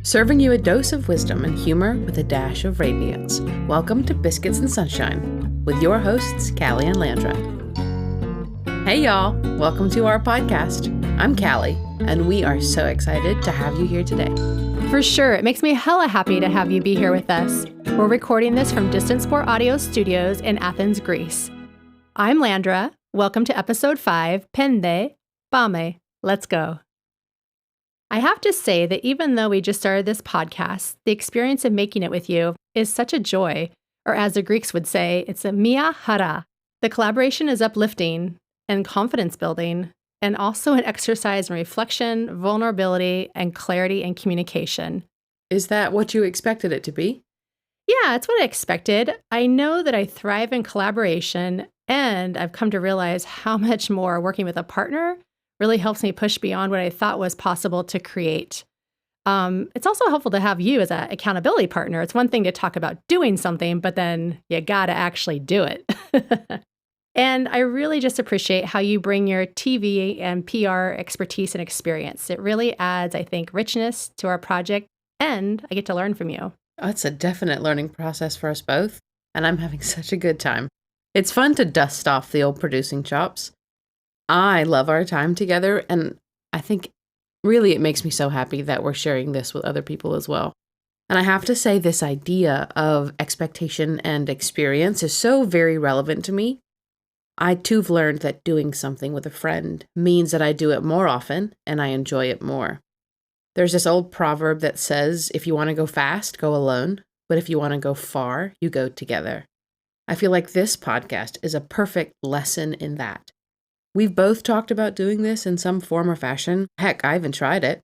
serving you a dose of wisdom and humor with a dash of radiance. Welcome to Biscuits and Sunshine with your hosts, Callie and Landra. Hey y'all, welcome to our podcast. I'm Callie, and we are so excited to have you here today. For sure, it makes me hella happy to have you be here with us. We're recording this from Distance Sport Audio Studios in Athens, Greece. I'm Landra. Welcome to episode 5, Pende, Pame. Let's go. I have to say that even though we just started this podcast, the experience of making it with you is such a joy, or as the Greeks would say, it's a mia hara. The collaboration is uplifting and confidence building, and also an exercise in reflection, vulnerability, and clarity and communication. Is that what you expected it to be? Yeah, it's what I expected. I know that I thrive in collaboration, and I've come to realize how much more working with a partner really helps me push beyond what I thought was possible to create. It's also helpful to have you as an accountability partner. It's one thing to talk about doing something, but then you gotta actually do it. And I really just appreciate how you bring your TV and PR expertise and experience. It really adds, I think, richness to our project, and I get to learn from you. Oh, it's a definite learning process for us both, and I'm having such a good time. It's fun to dust off the old producing chops. I love our time together, and I think really it makes me so happy that we're sharing this with other people as well. And I have to say, this idea of expectation and experience is so very relevant to me. I too have learned that doing something with a friend means that I do it more often and I enjoy it more. There's this old proverb that says, if you want to go fast, go alone, but if you want to go far, you go together. I feel like this podcast is a perfect lesson in that. We've both talked about doing this in some form or fashion. Heck, I even tried it.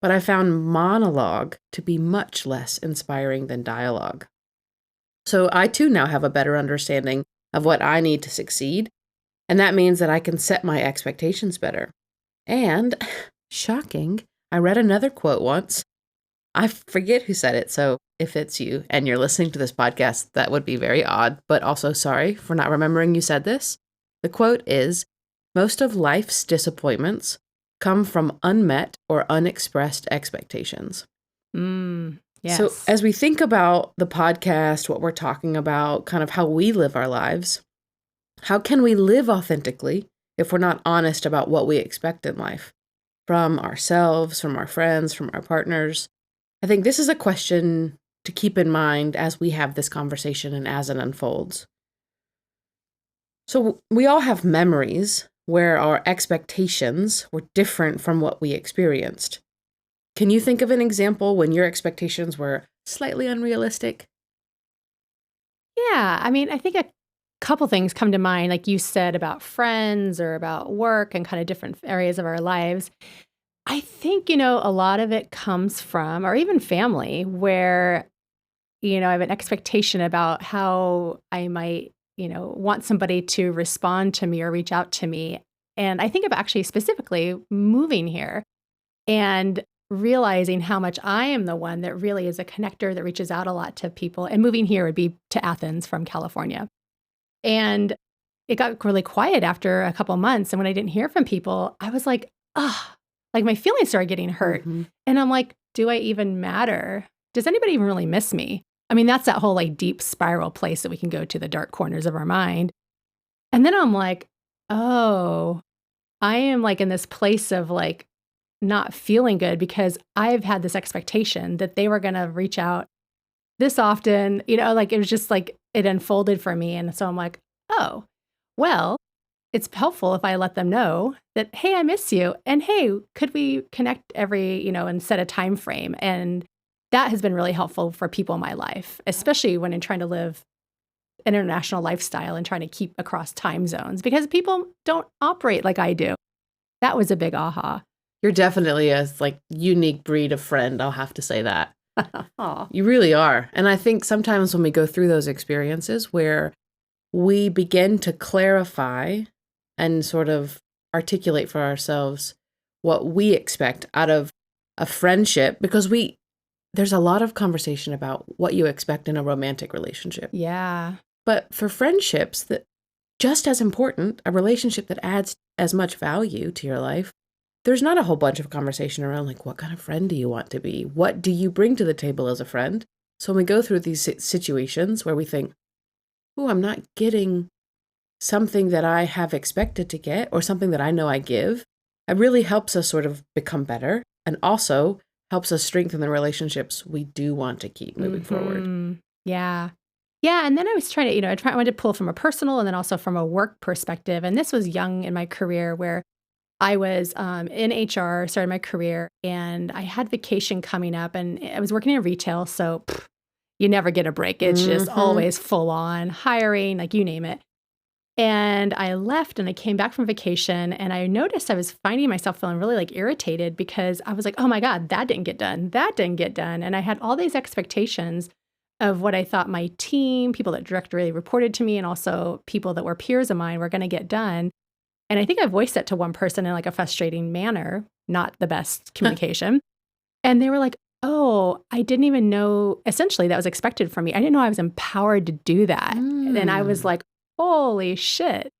But I found monologue to be much less inspiring than dialogue. So I too now have a better understanding of what I need to succeed. And that means that I can set my expectations better. And, shocking, I read another quote once. I forget who said it, so if it's you and you're listening to this podcast, that would be very odd, but also sorry for not remembering you said this. The quote is, most of life's disappointments come from unmet or unexpressed expectations. Yes. So as we think about the podcast, what we're talking about, kind of how we live our lives, how can we live authentically if we're not honest about what we expect in life from ourselves, from our friends, from our partners? I think this is a question to keep in mind as we have this conversation and as it unfolds. So we all have memories where our expectations were different from what we experienced. Can you think of an example when your expectations were slightly unrealistic? Yeah, I mean, I think a couple things come to mind, like you said about friends or about work and kind of different areas of our lives. I think, a lot of it comes from, or even family, where, I have an expectation about how I might want somebody to respond to me or reach out to me. And I think of actually specifically moving here and realizing how much I am the one that really is a connector that reaches out a lot to people. And moving here would be to Athens from California. And it got really quiet after a couple months. And when I didn't hear from people, I was like, like my feelings started getting hurt. Mm-hmm. And I'm like, do I even matter? Does anybody even really miss me? I mean, that's that whole like deep spiral place that we can go to, the dark corners of our mind. And then I'm like, oh, I am like in this place of like not feeling good because I've had this expectation that they were going to reach out this often, like it was just like it unfolded for me. And so I'm like, oh, well, it's helpful if I let them know that, hey, I miss you. And hey, could we connect and set a time frame? And that has been really helpful for people in my life, especially when I'm trying to live an international lifestyle and trying to keep across time zones because people don't operate like I do. That was a big aha. You're definitely a unique breed of friend, I'll have to say that. Aw. You really are. And I think sometimes when we go through those experiences where we begin to clarify and sort of articulate for ourselves what we expect out of a friendship, because there's a lot of conversation about what you expect in a romantic relationship. Yeah. But for friendships, that just as important, a relationship that adds as much value to your life, there's not a whole bunch of conversation around like, what kind of friend do you want to be? What do you bring to the table as a friend? So when we go through these situations where we think, oh, I'm not getting something that I have expected to get or something that I know I give, it really helps us sort of become better and also helps us strengthen the relationships we do want to keep moving forward. Yeah. Yeah. And then I was trying to, I wanted to pull from a personal and then also from a work perspective. And this was young in my career where I was in HR, started my career, and I had vacation coming up and I was working in retail. So you never get a break. It's just Mm-hmm. always full on hiring, like you name it. And I left and I came back from vacation and I noticed I was finding myself feeling really like irritated because I was like, oh my God, that didn't get done. That didn't get done. And I had all these expectations of what I thought my team, people that directly reported to me, and also people that were peers of mine were going to get done. And I think I voiced that to one person in like a frustrating manner, not the best communication. And they were like, oh, I didn't even know, essentially, that was expected from me. I didn't know I was empowered to do that. And I was like, holy shit.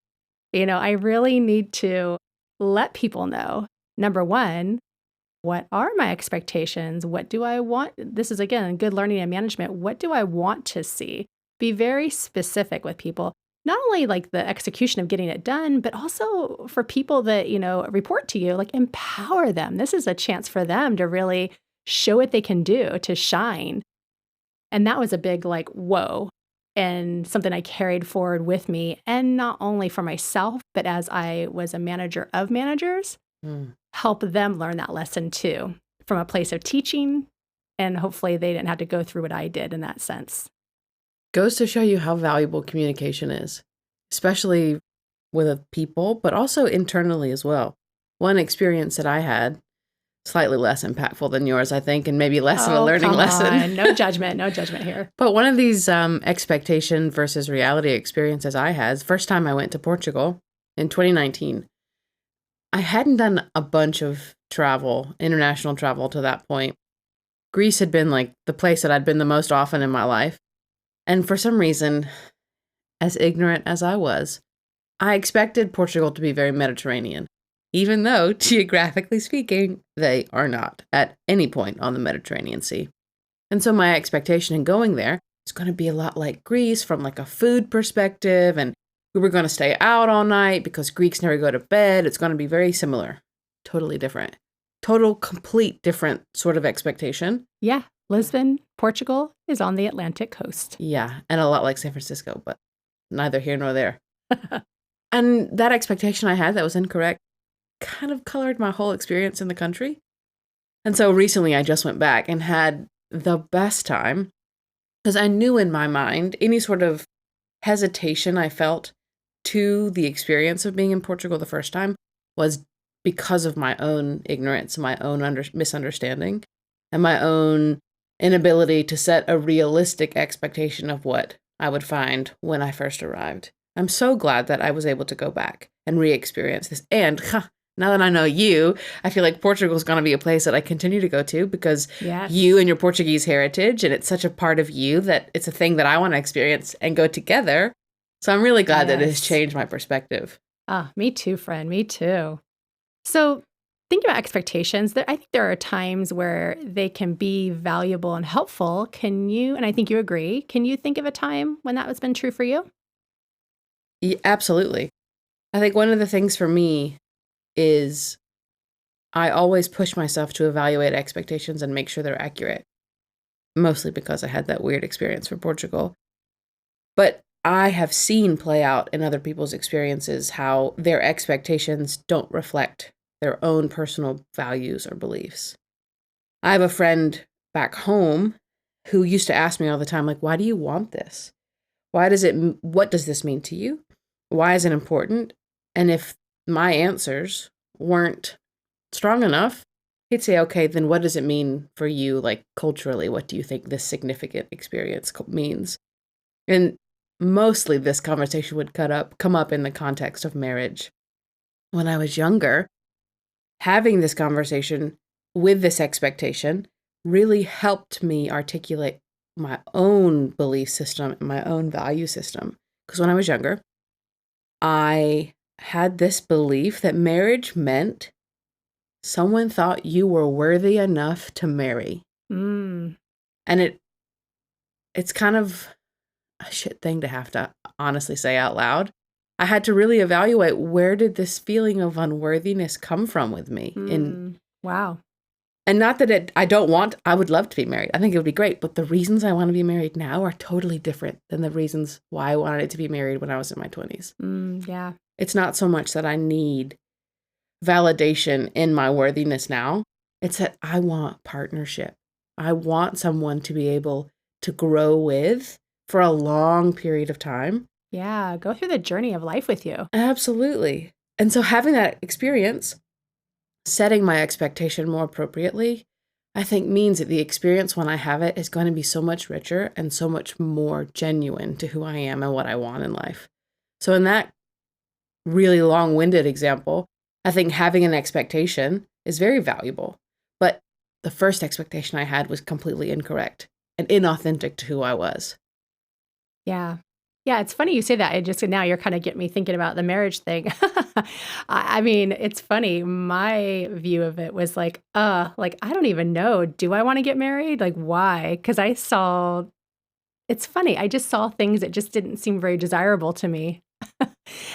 I really need to let people know, number one, what are my expectations? What do I want? This is, again, good learning and management. What do I want to see? Be very specific with people. Not only like the execution of getting it done, but also for people that, report to you, like empower them. This is a chance for them to really show what they can do, to shine. And that was a big like, whoa, and something I carried forward with me. And not only for myself, but as I was a manager of managers, help them learn that lesson too, from a place of teaching. And hopefully they didn't have to go through what I did in that sense. Goes to show you how valuable communication is, especially with people, but also internally as well. One experience that I had, slightly less impactful than yours, I think, and maybe less of a Oh, learning come lesson. on. No judgment. No judgment here. But one of these expectation versus reality experiences I had, first time I went to Portugal in 2019. I hadn't done a bunch of travel, international travel to that point. Greece had been like the place that I'd been the most often in my life. And for some reason, as ignorant as I was, I expected Portugal to be very Mediterranean, even though, geographically speaking, they are not at any point on the Mediterranean Sea. And so my expectation in going there is going to be a lot like Greece from like a food perspective, and we were going to stay out all night because Greeks never go to bed. It's going to be very similar, totally different, total, complete different sort of expectation. Yeah. Lisbon, Portugal is on the Atlantic coast. Yeah, and a lot like San Francisco, but neither here nor there. And that expectation I had that was incorrect kind of colored my whole experience in the country. And so recently I just went back and had the best time because I knew in my mind any sort of hesitation I felt to the experience of being in Portugal the first time was because of my own ignorance, my own misunderstanding, and my own inability to set a realistic expectation of what I would find when I first arrived. I'm so glad that I was able to go back and re-experience this. And now that I know you, I feel like Portugal is going to be a place that I continue to go to because you and your Portuguese heritage, and it's such a part of you that it's a thing that I want to experience and go together. So I'm really glad that it has changed my perspective. Me too, friend. Me too. So thinking about expectations, I think there are times where they can be valuable and helpful. Can you, and I think you agree, can you think of a time when that has been true for you? Yeah, absolutely. I think one of the things for me is I always push myself to evaluate expectations and make sure they're accurate, mostly because I had that weird experience from Portugal. But I have seen play out in other people's experiences how their expectations don't reflect their own personal values or beliefs. I have a friend back home who used to ask me all the time, like, why do you want this? What does this mean to you? Why is it important? And if my answers weren't strong enough, he'd say, okay, then what does it mean for you, like culturally? What do you think this significant experience means? And mostly this conversation would come up in the context of marriage. When I was younger, having this conversation with this expectation really helped me articulate my own belief system and my own value system. Because when I was younger, I had this belief that marriage meant someone thought you were worthy enough to marry. Mm. And it's kind of a shit thing to have to honestly say out loud. I had to really evaluate, where did this feeling of unworthiness come from with me? Wow. And not that I would love to be married. I think it would be great, but the reasons I want to be married now are totally different than the reasons why I wanted to be married when I was in my 20s. Yeah. It's not so much that I need validation in my worthiness now. It's that I want partnership. I want someone to be able to grow with for a long period of time. Yeah. Go through the journey of life with you. Absolutely. And so having that experience, setting my expectation more appropriately, I think means that the experience when I have it is going to be so much richer and so much more genuine to who I am and what I want in life. So in that really long-winded example, I think having an expectation is very valuable. But the first expectation I had was completely incorrect and inauthentic to who I was. Yeah. Yeah, it's funny you say that. It just now you're kind of getting me thinking about the marriage thing. I mean, it's funny. My view of it was like I don't even know. Do I want to get married? Like, why? Because it's funny. I just saw things that just didn't seem very desirable to me.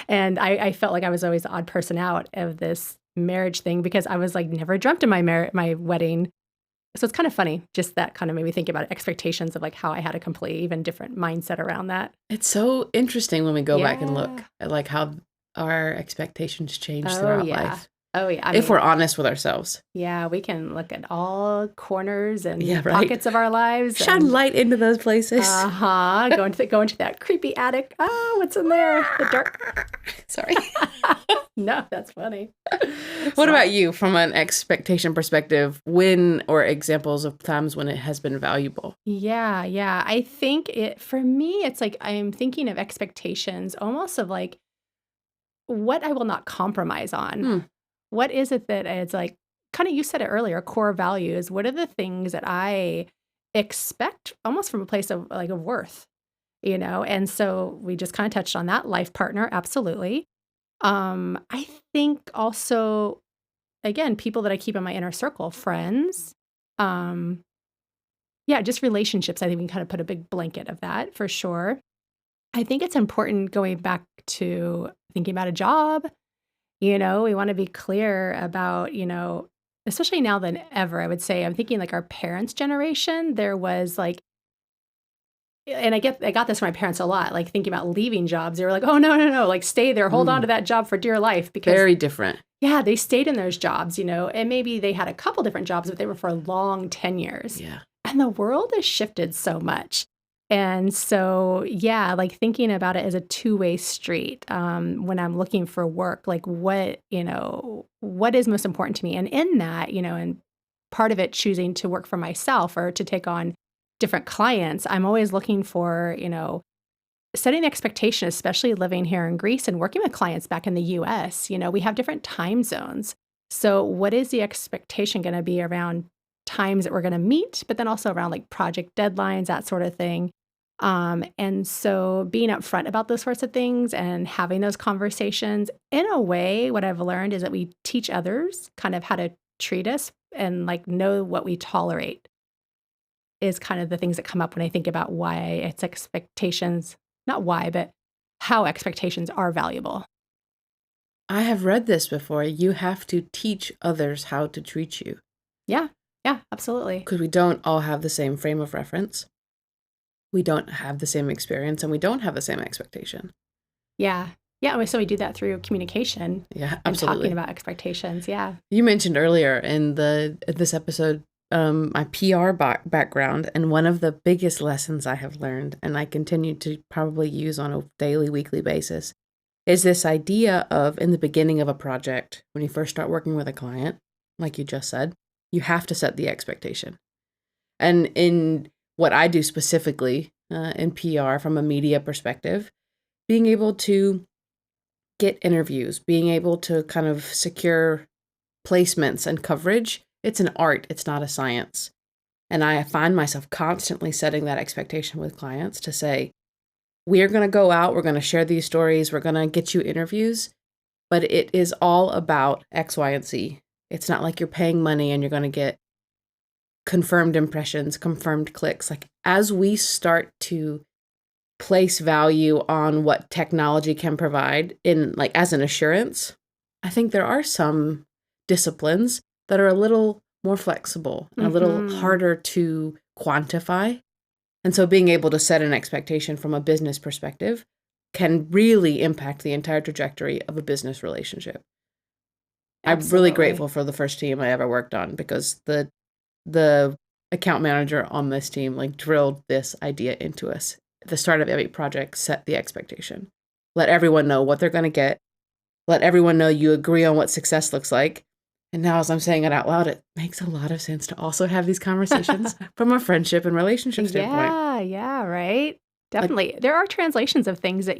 And I felt like I was always the odd person out of this marriage thing because I was like never dreamt of my wedding. So it's kind of funny. Just that kind of made me think about expectations of like how I had a completely even different mindset around that. It's so interesting when we go back and look Yeah. at like how our expectations change Oh, throughout yeah. life. Oh, yeah. If we're honest with ourselves. Yeah, we can look at all corners and Yeah, right. pockets of our lives. Shine light into those places. Go into that creepy attic. Oh, what's in there? The dark. Sorry. No, that's funny. What about you from an expectation perspective, when or examples of times when it has been valuable? Yeah, yeah. I think for me, it's like I'm thinking of expectations almost of like what I will not compromise on. What is it that it's like, kind of, you said it earlier, core values. What are the things that I expect almost from a place of like of worth, you know? And so we just kind of touched on that. Life partner, absolutely. I think also, again, people that I keep in my inner circle, friends, um, yeah, just relationships. I think we can kind of put a big blanket of that for sure. I think it's important going back to thinking about a job. You know, we want to be clear about, especially now than ever, I would say, I'm thinking like our parents' generation, there was like, and I got this from my parents a lot, like thinking about leaving jobs. They were like, oh, no, no, no, like stay there, hold on to that job for dear life. Because very different. Yeah, they stayed in those jobs, and maybe they had a couple different jobs, but they were for long tenures. Yeah. And the world has shifted so much. And so, yeah, like thinking about it as a two-way street when I'm looking for work, like what is most important to me? And in that, and part of it choosing to work for myself or to take on different clients, I'm always looking for, setting expectation, especially living here in Greece and working with clients back in the US. We have different time zones. So what is the expectation going to be around times that we're going to meet, but then also around like project deadlines, that sort of thing. And so being upfront about those sorts of things and having those conversations in a way, what I've learned is that we teach others kind of how to treat us and like know what we tolerate is kind of the things that come up when I think about why it's expectations, not why, but how expectations are valuable. I have read this before. You have to teach others how to treat you. Yeah. Yeah, absolutely. Because we don't all have the same frame of reference. We don't have the same experience and we don't have the same expectation. Yeah. Yeah. So we do that through communication. Yeah, and absolutely. talking about expectations. Yeah. You mentioned earlier in this episode, my PR background, and one of the biggest lessons I have learned, and I continue to probably use on a daily, weekly basis, is this idea of in the beginning of a project, when you first start working with a client, like you just said, you have to set the expectation. And in what I do specifically in PR from a media perspective, being able to get interviews, being able to kind of secure placements and coverage, it's an art, it's not a science. And I find myself constantly setting that expectation with clients to say, we're going to go out, we're going to share these stories, we're going to get you interviews, but it is all about X, Y, and Z. It's not like you're paying money and you're going to get confirmed impressions, confirmed clicks. Like as we start to place value on what technology can provide in like as an assurance, I think there are some disciplines that are a little more flexible and a little harder to quantify. And so being able to set an expectation from a business perspective can really impact the entire trajectory of a business relationship. I'm really grateful for the first team I ever worked on because the account manager on this team like drilled this idea into us. At the start of every project, set the expectation. Let everyone know what they're going to get. Let everyone know you agree on what success looks like. And now as I'm saying it out loud, it makes a lot of sense to also have these conversations from a friendship and relationship standpoint. Yeah, right. Definitely. Like, there are translations of things that,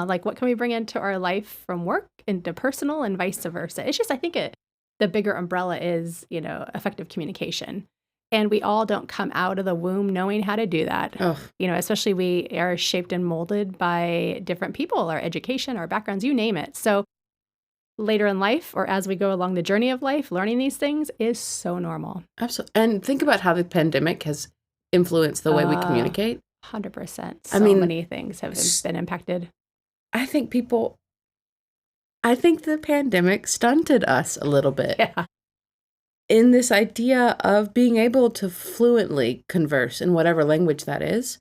like what can we bring into our life from work into personal and vice versa. It's just, I think the bigger umbrella is, effective communication. And we all don't come out of the womb knowing how to do that. Oh. Especially we are shaped and molded by different people, our education, our backgrounds, you name it. So later in life or as we go along the journey of life, learning these things is so normal. Absolutely. And think about how the pandemic has influenced the way we communicate. 100%. So many things have been impacted. I think the pandemic stunted us a little bit. Yeah. In this idea of being able to fluently converse in whatever language that is.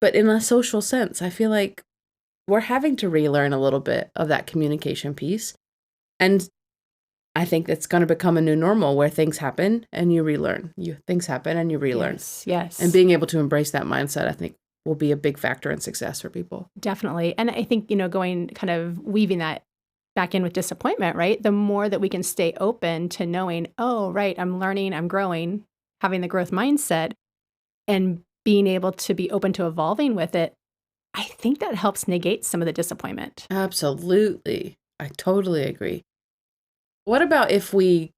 But in a social sense, I feel like we're having to relearn a little bit of that communication piece. And I think it's going to become a new normal where things happen and you relearn. Things happen and you relearn. Yes. And being able to embrace that mindset, I think, will be a big factor in success for people. Definitely. And I think, going kind of weaving that back in with disappointment, right? The more that we can stay open to knowing, oh, right, I'm learning, I'm growing, having the growth mindset and being able to be open to evolving with it, I think that helps negate some of the disappointment. Absolutely. I totally agree. What about if we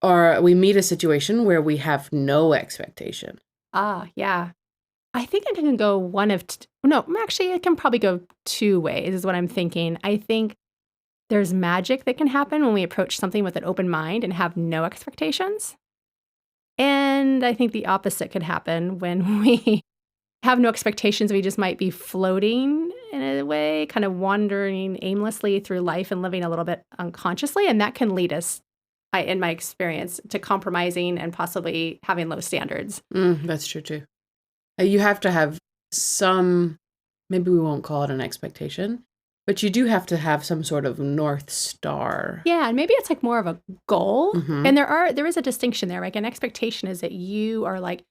meet a situation where we have no expectation? Yeah. I think I can go it can probably go two ways is what I'm thinking. I think there's magic that can happen when we approach something with an open mind and have no expectations. And I think the opposite could happen when we have no expectations. We just might be floating in a way, kind of wandering aimlessly through life and living a little bit unconsciously. And that can lead us, in my experience, to compromising and possibly having low standards. That's true too. You have to have some, maybe we won't call it an expectation, but you do have to have some sort of North Star. Yeah, and maybe it's like more of a goal. Mm-hmm. And there is a distinction there. Like an expectation is that you are like,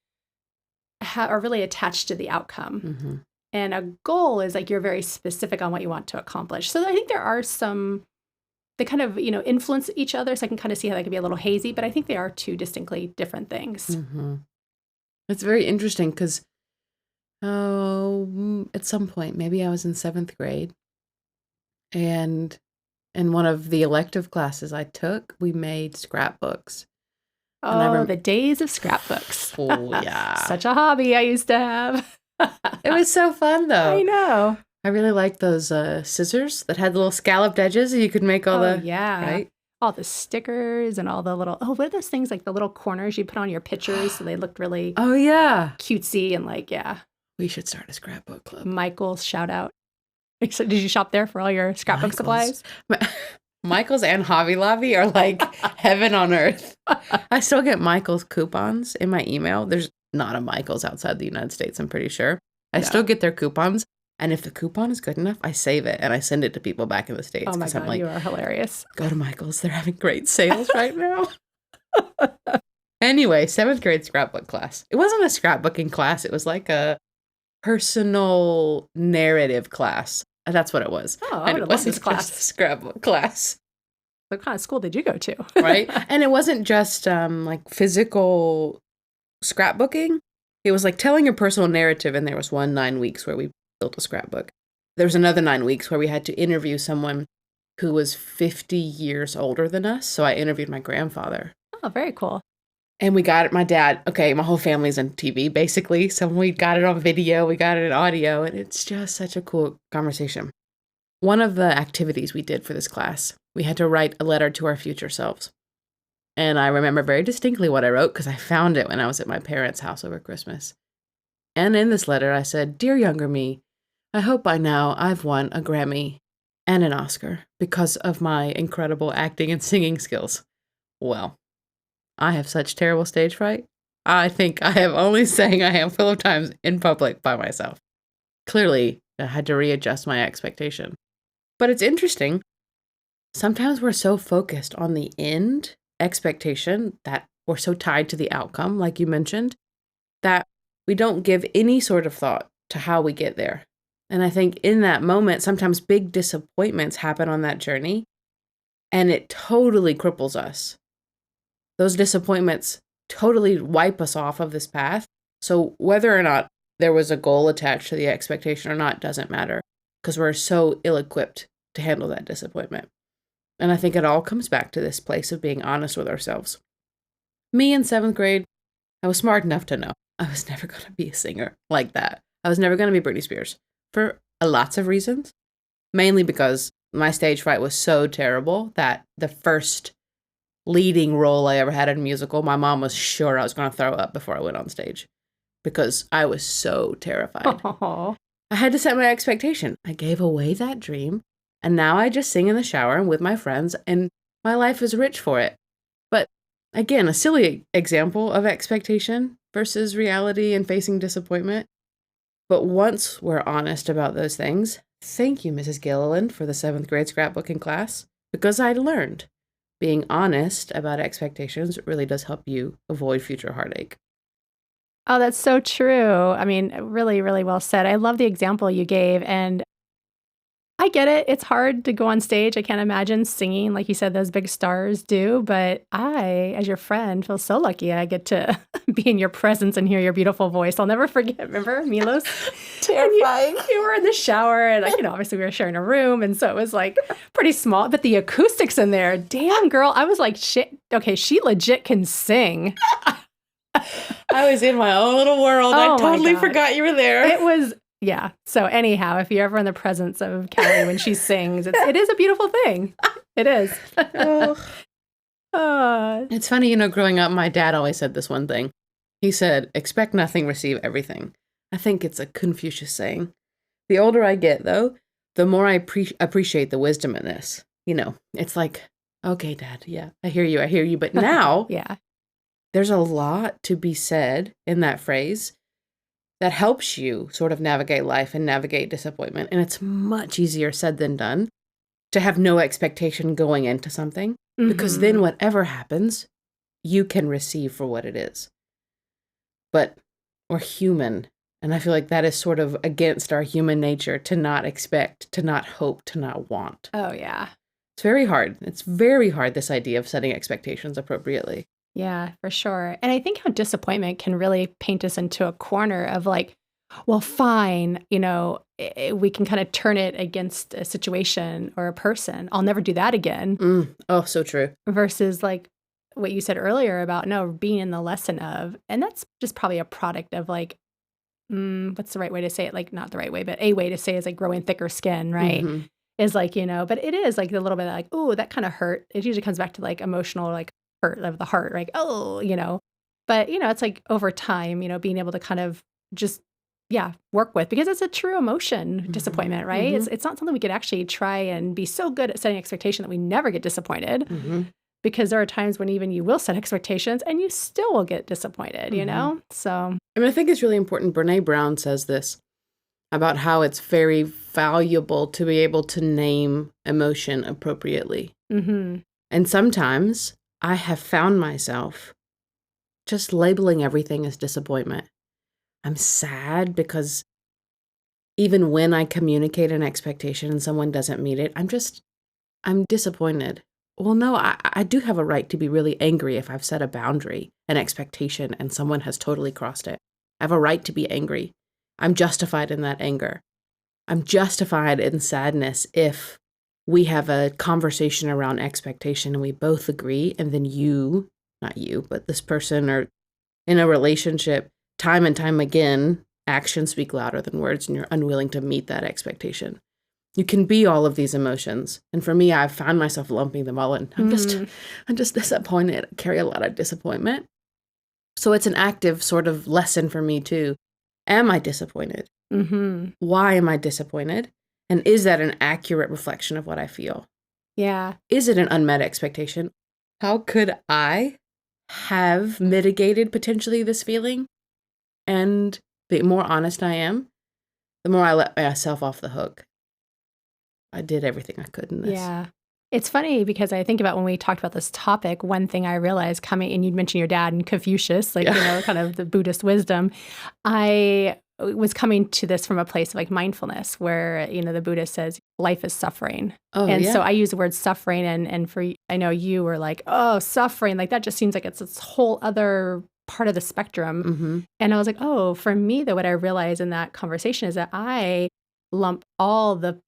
are really attached to the outcome. Mm-hmm. And a goal is like you're very specific on what you want to accomplish. So I think there are some, they kind of, influence each other. So I can kind of see how that could be a little hazy, but I think they are two distinctly different things. Mm-hmm. It's very interesting because at some point, maybe I was in 7th grade, and in one of the elective classes I took, we made scrapbooks. Oh, the days of scrapbooks. Oh, yeah. Such a hobby I used to have. It was so fun, though. I know. I really liked those scissors that had little scalloped edges. You could make all right? All the stickers and all the little, what are those things, like the little corners you put on your pictures so they looked really cutesy and like, yeah. We should start a scrapbook club. Michael's, shout out. So did you shop there for all your scrapbook supplies? Michael's and Hobby Lobby are like heaven on earth. I still get Michael's coupons in my email. There's not a Michael's outside the United States, I'm pretty sure. I still get their coupons. And if the coupon is good enough, I save it and I send it to people back in the States. Oh my God, I'm like, you are hilarious. Go to Michael's. They're having great sales right now. Anyway, 7th grade scrapbook class. It wasn't a scrapbooking class. It was like a personal narrative class. That's what it was. Oh, I would have loved this class. Just a scrapbook class. What kind of school did you go to? Right? And it wasn't just like physical scrapbooking. It was like telling your personal narrative. And there was 9 weeks where we built a scrapbook. There was another 9 weeks where we had to interview someone who was 50 years older than us. So I interviewed my grandfather. Oh, very cool. And we got it, my dad, my whole family's on TV, basically. So we got it on video, we got it in audio, and it's just such a cool conversation. One of the activities we did for this class, we had to write a letter to our future selves. And I remember very distinctly what I wrote because I found it when I was at my parents' house over Christmas. And in this letter, I said, "Dear younger me, I hope by now I've won a Grammy and an Oscar because of my incredible acting and singing skills." Well, I have such terrible stage fright. I think I have only sang a handful of times in public by myself. Clearly, I had to readjust my expectation. But it's interesting. Sometimes we're so focused on the end expectation that we're so tied to the outcome, like you mentioned, that we don't give any sort of thought to how we get there. And I think in that moment, sometimes big disappointments happen on that journey, and it totally cripples us. Those disappointments totally wipe us off of this path. So whether or not there was a goal attached to the expectation or not doesn't matter, because we're so ill-equipped to handle that disappointment. And I think it all comes back to this place of being honest with ourselves. Me in 7th grade, I was smart enough to know I was never going to be a singer like that. I was never going to be Britney Spears for lots of reasons, mainly because my stage fright was so terrible that the first leading role I ever had in a musical, my mom was sure I was going to throw up before I went on stage because I was so terrified. Oh. I had to set my expectation. I gave away that dream, and now I just sing in the shower and with my friends, and my life is rich for it. But again, a silly example of expectation versus reality and facing disappointment. But once we're honest about those things, thank you, Mrs. Gilliland, for the 7th grade scrapbooking class, because I learned being honest about expectations really does help you avoid future heartache. Oh, that's so true. I mean, really, really well said. I love the example you gave. And I get it. It's hard to go on stage. I can't imagine singing like you said those big stars do. But I, as your friend, feel so lucky I get to be in your presence and hear your beautiful voice. I'll never forget. Remember, Milos? Terrifying. You were in the shower, and obviously we were sharing a room, and so it was like pretty small. But the acoustics in there, damn girl, I was like, shit. Okay, she legit can sing. I was in my own little world. Oh I totally forgot you were there. It was, yeah. So anyhow, if you're ever in the presence of Callie when she sings, it is a beautiful thing. It is. It's funny, growing up, my dad always said this one thing. He said, "Expect nothing, receive everything." I think it's a Confucius saying. The older I get, though, the more I appreciate the wisdom in this. It's like, okay, Dad, yeah, I hear you. But now, yeah, there's a lot to be said in that phrase that helps you sort of navigate life and navigate disappointment. And it's much easier said than done to have no expectation going into something, because then whatever happens, you can receive for what it is. But we're human. And I feel like that is sort of against our human nature to not expect, to not hope, to not want. Oh, yeah. It's very hard. It's very hard, this idea of setting expectations appropriately. Yeah, for sure. And I think how disappointment can really paint us into a corner of like, well, fine, we can kind of turn it against a situation or a person. I'll never do that again. Oh, so true. Versus like what you said earlier about, no, being in the lesson of, and that's just probably a product of like, what's the right way to say it? Like, not the right way, but a way to say is like growing thicker skin, right? Mm-hmm. Is like, but it is like a little bit like, oh, that kind of hurt. It usually comes back to like emotional, like hurt of the heart, like, oh, but, it's like over time, being able to kind of just, work with, because it's a true emotion, disappointment, right? It's not something we could actually try and be so good at setting expectation that we never get disappointed. Because there are times when even you will set expectations and you still will get disappointed, So. I think it's really important. Brene Brown says this about how it's very valuable to be able to name emotion appropriately. And sometimes I have found myself just labeling everything as disappointment. I'm sad because even when I communicate an expectation and someone doesn't meet it, I'm disappointed. Well, no, I do have a right to be really angry if I've set a boundary, an expectation, and someone has totally crossed it. I have a right to be angry. I'm justified in that anger. I'm justified in sadness if we have a conversation around expectation and we both agree, and then not you, but this person or in a relationship, time and time again, actions speak louder than words, and you're unwilling to meet that expectation. You can be all of these emotions. And for me, I found myself lumping them all in. I'm just disappointed. I carry a lot of disappointment. So it's an active sort of lesson for me too. Am I disappointed? Why am I disappointed? And is that an accurate reflection of what I feel? Yeah. Is it an unmet expectation? How could I have mitigated potentially this feeling? And the more honest I am, the more I let myself off the hook. I did everything I could in this. Yeah. It's funny because I think about when we talked about this topic, one thing I realized coming, and you'd mentioned your dad and Confucius, like, kind of the Buddhist wisdom. I was coming to this from a place of like mindfulness where, the Buddha says life is suffering. So I use the word suffering and I know you were like, oh, suffering, like that just seems like it's this whole other part of the spectrum. And I was like, oh, for me though, what I realized in that conversation is that I lump all the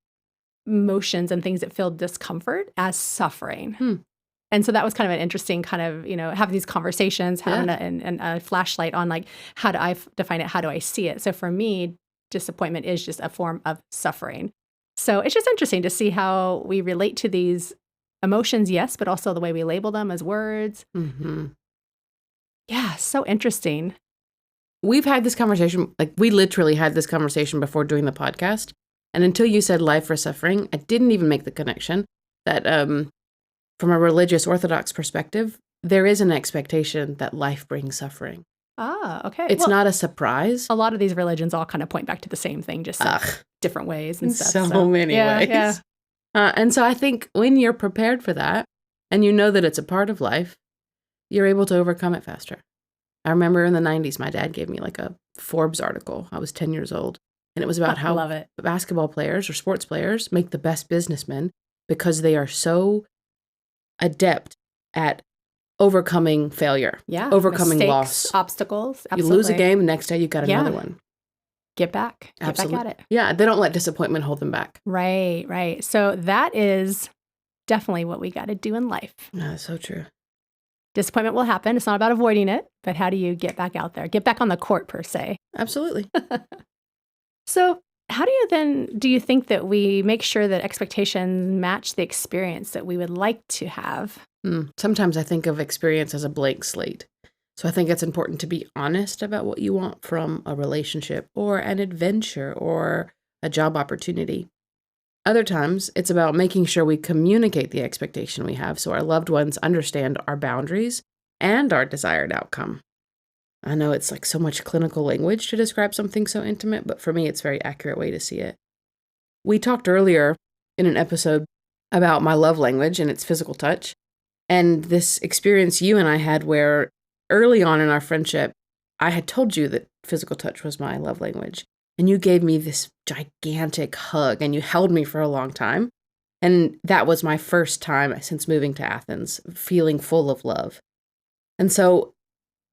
emotions and things that feel discomfort as suffering. And so that was kind of an interesting kind of, having these conversations, having a flashlight on like, how do I define it? How do I see it? So for me, disappointment is just a form of suffering. So it's just interesting to see how we relate to these emotions, yes, but also the way we label them as words. Yeah, so interesting. We've had this conversation, like we literally had this conversation before doing the podcast. And until you said life or suffering, I didn't even make the connection that from a religious Orthodox perspective, there is an expectation that life brings suffering. Ah, okay. It's not a surprise. A lot of these religions all kind of point back to the same thing, just in different ways and stuff. So many ways. Yeah. And so I think when you're prepared for that and you know that it's a part of life, you're able to overcome it faster. I remember in the 90s, my dad gave me like a Forbes article. I was 10 years old. And it was about how basketball players or sports players make the best businessmen because they are so adept at overcoming failure, overcoming mistakes, loss, obstacles. Absolutely. You lose a game, the next day you got another one. Get back at it. Yeah, they don't let disappointment hold them back. Right. So that is definitely what we got to do in life. That's so true. Disappointment will happen. It's not about avoiding it, but how do you get back out there? Get back on the court, per se. Absolutely. So how do you think that we make sure that expectations match the experience that we would like to have? Sometimes I think of experience as a blank slate. So I think it's important to be honest about what you want from a relationship or an adventure or a job opportunity. Other times, it's about making sure we communicate the expectation we have so our loved ones understand our boundaries and our desired outcome. I know it's like so much clinical language to describe something so intimate, but for me, it's a very accurate way to see it. We talked earlier in an episode about my love language and its physical touch, and this experience you and I had where early on in our friendship, I had told you that physical touch was my love language, and you gave me this gigantic hug, and you held me for a long time, and that was my first time since moving to Athens, feeling full of love. And so,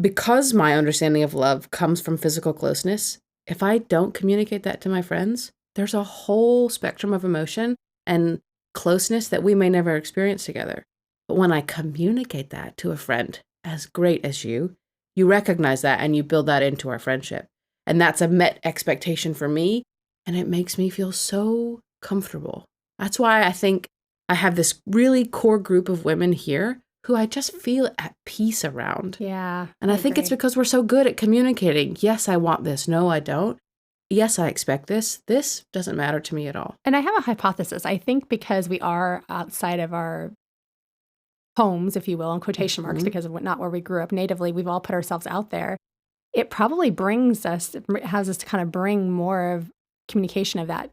because my understanding of love comes from physical closeness, if I don't communicate that to my friends, there's a whole spectrum of emotion and closeness that we may never experience together. But when I communicate that to a friend as great as you recognize that and you build that into our friendship. And that's a met expectation for me, and it makes me feel so comfortable. That's why I think I have this really core group of women here who I just feel at peace around. Yeah. And I think it's because we're so good at communicating. Yes, I want this. No, I don't. Yes, I expect this. This doesn't matter to me at all. And I have a hypothesis. I think because we are outside of our homes, if you will, in quotation marks, because of not where we grew up natively, we've all put ourselves out there. It probably has us to kind of bring more of communication of that,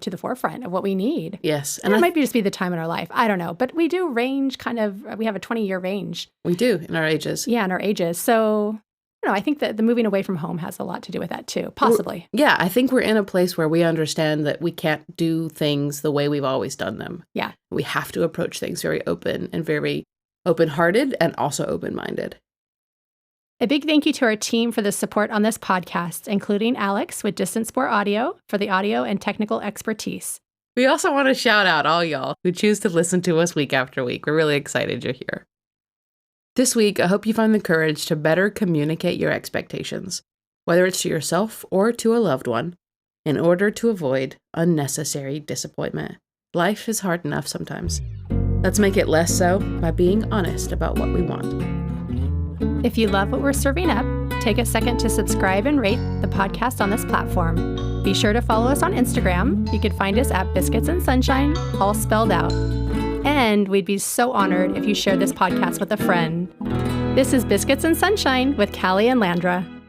to the forefront of what we need. Yes. And it might just be the time in our life. I don't know. But we do range we have a 20-year range. We do in our ages. Yeah, in our ages. So, I think that the moving away from home has a lot to do with that too, possibly. Yeah, I think we're in a place where we understand that we can't do things the way we've always done them. Yeah. We have to approach things very open and very open-hearted and also open-minded. A big thank you to our team for the support on this podcast, including Alex with Distance Sport Audio for the audio and technical expertise. We also want to shout out all y'all who choose to listen to us week after week. We're really excited you're here. This week, I hope you find the courage to better communicate your expectations, whether it's to yourself or to a loved one, in order to avoid unnecessary disappointment. Life is hard enough sometimes. Let's make it less so by being honest about what we want. If you love what we're serving up, take a second to subscribe and rate the podcast on this platform. Be sure to follow us on Instagram. You can find us at Biscuits and Sunshine, all spelled out. And we'd be so honored if you share this podcast with a friend. This is Biscuits and Sunshine with Callie and Landra.